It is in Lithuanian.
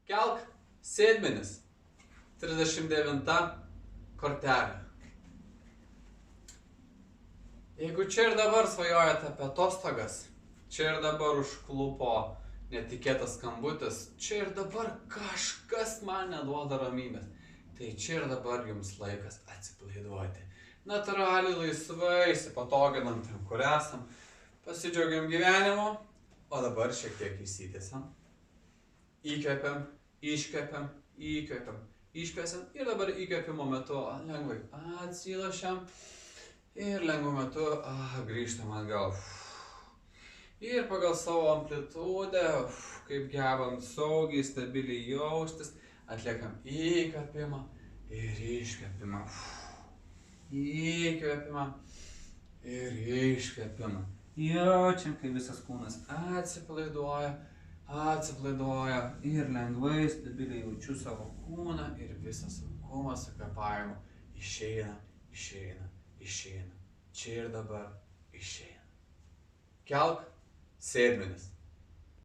Kelk sėdmenis. 39 kortelė. Jeigu čia ir dabar svajojate apie atostogas, čia ir dabar užklupo netikėtas skambutis, čia ir dabar kažkas man neduoda ramybės, tai čia ir dabar jums laikas atsipalaiduoti. Natūraliai, laisvai, įsipatoginam ten, kur esam, pasidžiaugiam gyvenimu, o dabar šiek tiek įsitėsiam. Įkvepiam, iškvepiam, įkvepiam, iškvepiam ir dabar įkvepimo metu lengvai atsilošiam ir lengvu metu grįžtam atgal. Ir pagal savo amplitudę, kaip gebam saugiai, stabiliai jaustis, atliekam įkvepimą ir iškvepimą. Įkvepimą ir iškvepimą. Jaučiam, kai visas kūnas atsipalaiduoja ir lengvai, stabiliai jaučiu savo kūną ir visą sunkumą su kvėpavimu išeina. Čia ir dabar išeina. Kelk sėdmenis.